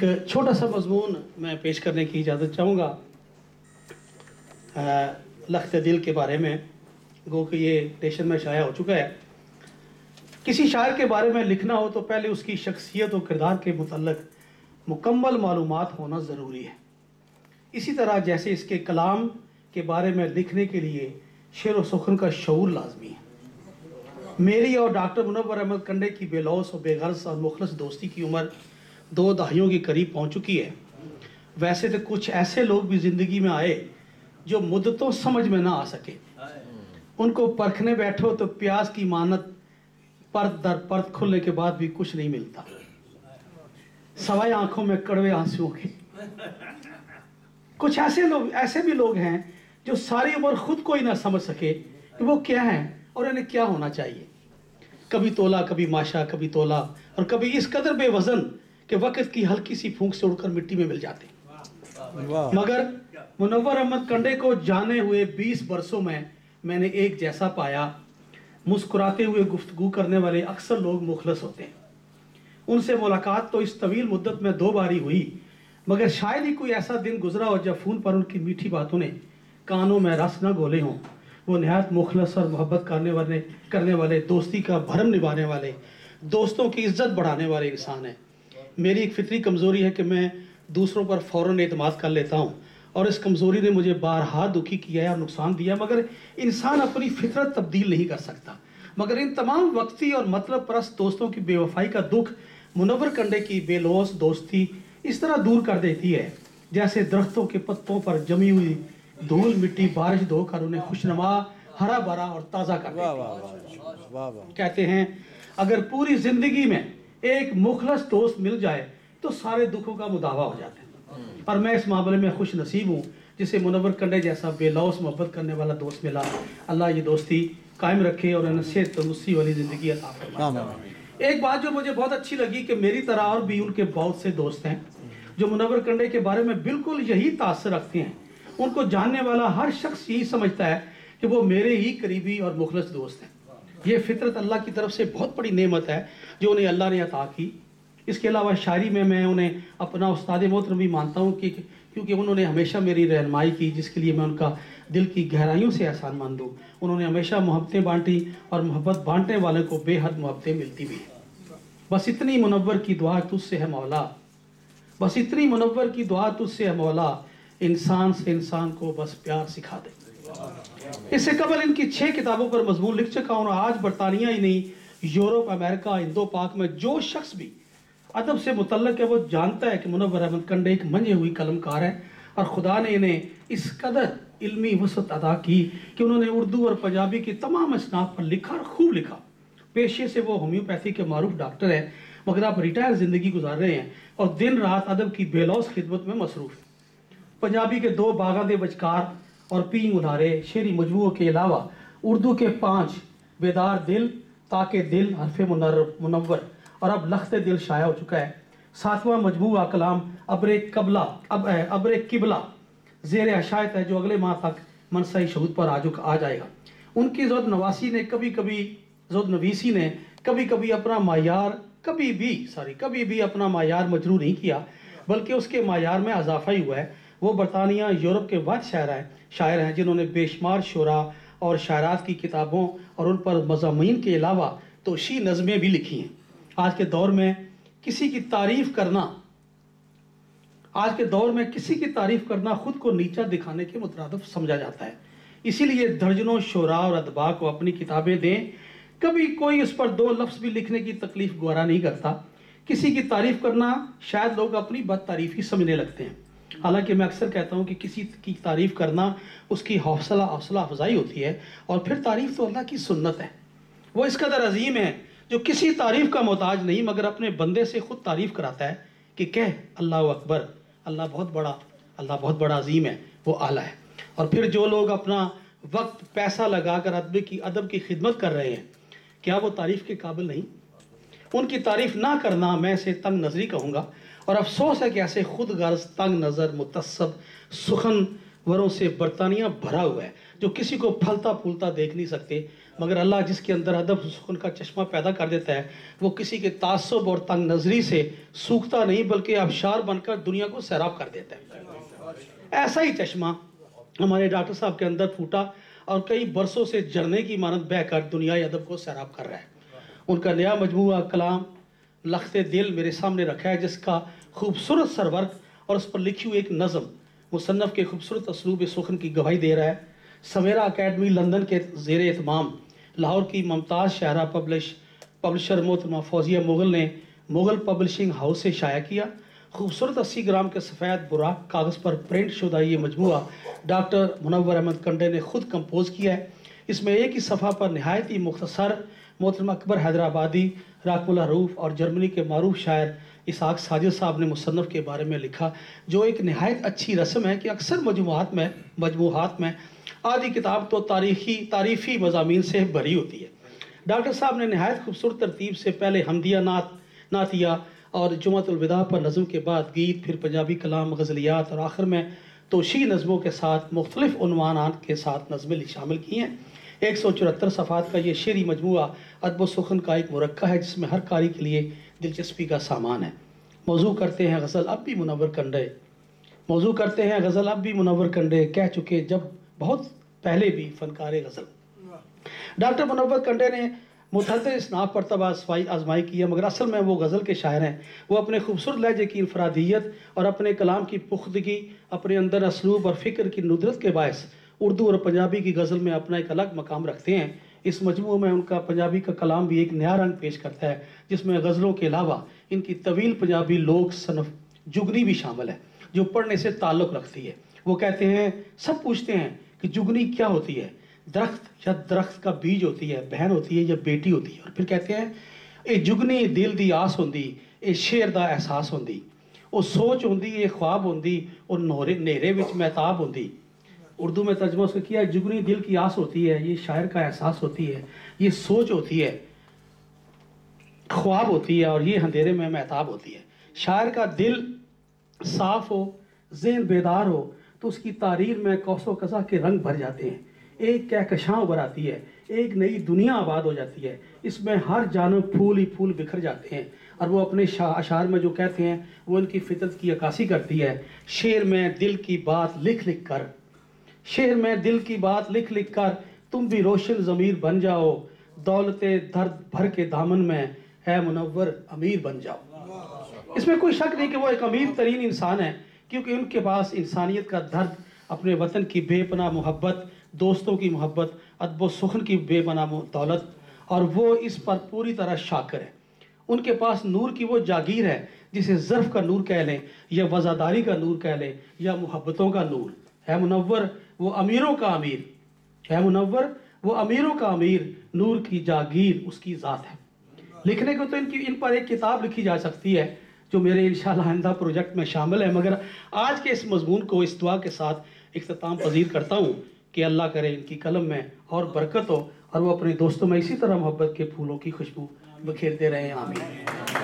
ایک چھوٹا سا مضمون میں پیش کرنے کی اجازت چاہوں گا لخت دل کے بارے میں، گو کہ یہ ٹیشن میں شائع ہو چکا ہے۔ کسی شاعر کے بارے میں لکھنا ہو تو پہلے اس کی شخصیت و کردار کے متعلق مکمل معلومات ہونا ضروری ہے، اسی طرح جیسے اس کے کلام کے بارے میں لکھنے کے لیے شعر و سخن کا شعور لازمی ہے۔ میری اور ڈاکٹر منور احمد کنڈے کی بے لوث و بے غرض اور مخلص دوستی کی عمر 2 دہائیوں کے قریب پہنچ چکی ہے۔ ویسے تو کچھ ایسے لوگ بھی زندگی میں آئے جو مدتوں سمجھ میں نہ آ سکے، ان کو پرکھنے بیٹھو تو پیاز کی مانت پرت در پرت کھلنے کے بعد بھی کچھ نہیں ملتا، سوائے آنکھوں میں کڑوے آنسوؤں کے۔ کچھ ایسے بھی لوگ ہیں جو ساری عمر خود کو ہی نہ سمجھ سکے کہ وہ کیا ہیں اور انہیں کیا ہونا چاہیے۔ کبھی تولا، کبھی ماشا، کبھی تولا، اور کبھی اس قدر بے وزن کہ وقت کی ہلکی سی پھونک سے اڑ کر مٹی میں مل جاتے۔ مگر منور احمد کنڈے کو جانے ہوئے 20 برسوں میں نے ایک جیسا پایا۔ مسکراتے ہوئے گفتگو کرنے والے اکثر لوگ مخلص ہوتے ہیں۔ ان سے ملاقات تو اس طویل مدت میں 2 بار ہی ہوئی، مگر شاید ہی کوئی ایسا دن گزرا ہو جب فون پر ان کی میٹھی باتوں نے کانوں میں رس نہ گھولے ہوں۔ وہ نہایت مخلص اور محبت کرنے والے، دوستی کا بھرم نبھانے والے، دوستوں کی عزت بڑھانے والے انسان ہیں۔ میری ایک فطری کمزوری ہے کہ میں دوسروں پر فوراً اعتماد کر لیتا ہوں، اور اس کمزوری نے مجھے بارہا دکھی کیا ہے اور نقصان دیا، مگر انسان اپنی فطرت تبدیل نہیں کر سکتا۔ مگر ان تمام وقتی اور مطلب پرست دوستوں کی بے وفائی کا دکھ منور کنڈے کی بے لوث دوستی اس طرح دور کر دیتی ہے جیسے درختوں کے پتوں پر جمی ہوئی دھول مٹی بارش دھو کر انہیں خوشنما، ہرا بھرا اور تازہ کر دیتی ہے۔ کہتے ہیں اگر پوری زندگی میں ایک مخلص دوست مل جائے تو سارے دکھوں کا مداوع ہو جاتا ہے، اور میں اس معاملے میں خوش نصیب ہوں جسے منور کنڈے جیسا بے لوث محبت کرنے والا دوست ملا۔ اللہ یہ دوستی قائم رکھے اور انہیں صحت تندرستی والی زندگی عطا فرمائے۔ ایک بات جو مجھے بہت اچھی لگی کہ میری طرح اور بھی ان کے بہت سے دوست ہیں جو منور کنڈے کے بارے میں بالکل یہی تاثر رکھتے ہیں۔ ان کو جاننے والا ہر شخص یہی سمجھتا ہے کہ وہ میرے ہی قریبی اور مخلص دوست ہیں۔ یہ فطرت اللہ کی طرف سے بہت بڑی نعمت ہے جو انہیں اللہ نے عطا کی۔ اس کے علاوہ شاعری میں انہیں اپنا استاد محترم بھی مانتا ہوں کیونکہ انہوں نے ہمیشہ میری رہنمائی کی، جس کے لیے میں ان کا دل کی گہرائیوں سے احسان مند ہوں۔ انہوں نے ہمیشہ محبتیں بانٹی اور محبت بانٹنے والے کو بے حد محبتیں ملتی بھی ہیں۔ بس اتنی منور کی دعا تجھ سے ہے مولا، بس اتنی منور کی دعا تجھ سے ہے مولا، انسان سے انسان کو بس پیار سکھا دے۔ اس سے قبل ان کی 6 کتابوں پر مضمون لکھ چکا ہوں، اور آج برطانیہ ہی نہیں، یورپ، امریکہ، ہندو پاک میں جو شخص بھی ادب سے متعلق ہے وہ جانتا ہے کہ منور احمد کنڈے ایک منجھی ہوئی قلم کار ہے، اور خدا نے انہیں اس قدر علمی وسعت عطا کی کہ انہوں نے اردو اور پنجابی کی تمام اصناف پر لکھا اور خوب لکھا۔ پیشے سے وہ ہومیوپیتھی کے معروف ڈاکٹر ہیں، مگر آپ ریٹائر زندگی گزار رہے ہیں اور دن رات ادب کی بے لوث خدمت میں مصروف ہیں۔ پنجابی کے 2 باغاں دے بچکار اور پینگ ادھارے شعری مجموعوں کے علاوہ اردو کے 5 بیدار دل، تاکہ دل، حرف منور، اور اب لخت دل شائع ہو چکا ہے۔ 7واں مجموعہ کلام ابر قبلہ زیر اشاعت ہے جو اگلے ماہ تک منصہ شہود پر آ جائے گا۔ ان کی زود نویسی نے کبھی کبھی اپنا معیار مجروح نہیں کیا، بلکہ اس کے معیار میں اضافہ ہی ہوا ہے۔ وہ برطانیہ، یورپ کے واحد شاعر ہیں جنہوں نے بے شمار شعراء اور شاعرات کی کتابوں اور ان پر مضامین کے علاوہ توشیع نظمیں بھی لکھی ہیں۔ آج کے دور میں کسی کی تعریف کرنا خود کو نیچا دکھانے کے مترادف سمجھا جاتا ہے، اسی لیے درجنوں شعراء اور ادباء کو اپنی کتابیں دیں، کبھی کوئی اس پر 2 لفظ بھی لکھنے کی تکلیف گوارا نہیں کرتا۔ کسی کی تعریف کرنا شاید لوگ اپنی بد تعریفی سمجھنے لگتے ہیں، حالانکہ میں اکثر کہتا ہوں کہ کسی کی تعریف کرنا اس کی حوصلہ افزائی ہوتی ہے، اور پھر تعریف تو اللہ کی سنت ہے۔ وہ اس قدر عظیم ہے جو کسی تعریف کا محتاج نہیں، مگر اپنے بندے سے خود تعریف کراتا ہے کہ کہہ اللہ اکبر، اللہ بہت بڑا عظیم ہے، وہ اعلیٰ ہے۔ اور پھر جو لوگ اپنا وقت پیسہ لگا کر ادب کی خدمت کر رہے ہیں، کیا وہ تعریف کے قابل نہیں؟ ان کی تعریف نہ کرنا میں اسے تنگ نظری کہوں گا، اور افسوس ہے کہ ایسے خود غرض، تنگ نظر، متعصب سخن وروں سے برطانیہ بھرا ہوا ہے جو کسی کو پھلتا پھولتا دیکھ نہیں سکتے، مگر اللہ جس کے اندر ادب و سکون کا چشمہ پیدا کر دیتا ہے وہ کسی کے تعصب اور تنگ نظری سے سوکھتا نہیں بلکہ آبشار بن کر دنیا کو سیراب کر دیتا ہے۔ ایسا ہی چشمہ ہمارے ڈاکٹر صاحب کے اندر پھوٹا اور کئی برسوں سے جھرنے کی مانند بہہ کر دنیای ادب کو سیراب کر رہا ہے۔ ان کا نیا مجموعہ کلام لخت دل میرے سامنے رکھا ہے، جس کا خوبصورت سرورق اور اس پر لکھی ہوئی ایک نظم مصنف کے خوبصورت اسلوب سخن کی گواہی دے رہا ہے۔ سمیرا اکیڈمی لندن کے زیر اہتمام لاہور کی ممتاز شاعرہ پبلشر محترمہ فوزیہ مغل نے مغل پبلشنگ ہاؤس سے شائع کیا۔ خوبصورت 80 گرام کے سفید براق کاغذ پر پرنٹ شدہ یہ مجموعہ ڈاکٹر منور احمد کنڈے نے خود کمپوز کیا ہے۔ اس میں ایک ہی صفحہ پر نہایت ہی مختصر محترم اکبر حیدرآبادی، راکب اللہ روف اور جرمنی کے معروف شاعر اسحاق ساجد صاحب نے مصنف کے بارے میں لکھا، جو ایک نہایت اچھی رسم ہے کہ اکثر مجموعات میں آدھی کتاب تو تعریفی مضامین سے بھری ہوتی ہے۔ ڈاکٹر صاحب نے نہایت خوبصورت ترتیب سے پہلے حمدیہ نعتیہ اور جمعۃ الوداع پر نظم کے بعد گیت، پھر پنجابی کلام، غزلیات اور آخر میں توشیح نظموں کے ساتھ مختلف عنوانات کے ساتھ نظمیں شامل کی ہیں۔ 174 صفحات کا یہ شعری مجموعہ ادب و سخن کا ایک مرکہ ہے جس میں ہر قاری کے لیے دلچسپی کا سامان ہے۔ موضوع کرتے ہیں غزل اب بھی منور کنڈے کہہ چکے جب بہت پہلے بھی فنکار غزل۔ ڈاکٹر منور کنڈے نے متعدد اصناف پر طبع آزمائی کی ہے، مگر اصل میں وہ غزل کے شاعر ہیں۔ وہ اپنے خوبصورت لہجے کی انفرادیت اور اپنے کلام کی پختگی، اپنے اندر اسلوب اور فکر کی ندرت کے باعث اردو اور پنجابی کی غزل میں اپنا ایک الگ مقام رکھتے ہیں۔ اس مجموعے میں ان کا پنجابی کا کلام بھی ایک نیا رنگ پیش کرتا ہے، جس میں غزلوں کے علاوہ ان کی طویل پنجابی لوک صنف جگنی بھی شامل ہے، جو پڑھنے سے تعلق رکھتی ہے۔ وہ کہتے ہیں، سب پوچھتے ہیں کہ جگنی کیا ہوتی ہے؟ درخت یا درخت کا بیج ہوتی ہے، بہن ہوتی ہے یا بیٹی ہوتی ہے؟ اور پھر کہتے ہیں، اے جگنی دل دی آس ہوندی، اے شعر دا احساس ہوندی، او سوچ ہوندی، اے خواب ہوندی، اور نیرے وچ مہتاب ہوندی۔ اردو میں ترجمہ اس کا کیا ہے، جگنی دل کی آس ہوتی ہے، یہ شاعر کا احساس ہوتی ہے، یہ سوچ ہوتی ہے، خواب ہوتی ہے، اور یہ اندھیرے میں مہتاب ہوتی ہے۔ شاعر کا دل صاف ہو، ذہن بیدار ہو تو اس کی تحریر میں قوس و قزح کے رنگ بھر جاتے ہیں، ایک کہکشاں ابھر آتی ہے، ایک نئی دنیا آباد ہو جاتی ہے، اس میں ہر جانب پھول ہی پھول بکھر جاتے ہیں، اور وہ اپنے اشعار میں جو کہتے ہیں وہ ان کی فطرت کی عکاسی کرتی ہے۔ شعر میں دل کی بات لکھ لکھ کر تم بھی روشن ضمیر بن جاؤ، دولت درد بھر کے دامن میں ہے منور امیر بن جاؤ۔ اس میں کوئی شک نہیں کہ وہ ایک امیر ترین انسان ہے، کیونکہ ان کے پاس انسانیت کا درد، اپنے وطن کی بے پناہ محبت، دوستوں کی محبت، ادب و سخن کی بے پناہ دولت، اور وہ اس پر پوری طرح شاکر ہے۔ ان کے پاس نور کی وہ جاگیر ہے جسے ظرف کا نور کہہ لیں یا وزاداری کا نور کہہ لیں یا محبتوں کا نور۔ ہے منور وہ امیروں کا امیر، نور کی جاگیر اس کی ذات ہے۔ لکھنے کو تو ان پر ایک کتاب لکھی جا سکتی ہے جو میرے انشاءاللہ آئندہ پروجیکٹ میں شامل ہے، مگر آج کے اس مضمون کو اس دعا کے ساتھ اختتام پذیر کرتا ہوں کہ اللہ کرے ان کی قلم میں اور برکت ہو اور وہ اپنے دوستوں میں اسی طرح محبت کے پھولوں کی خوشبو بکھیرتے رہیں، آمین۔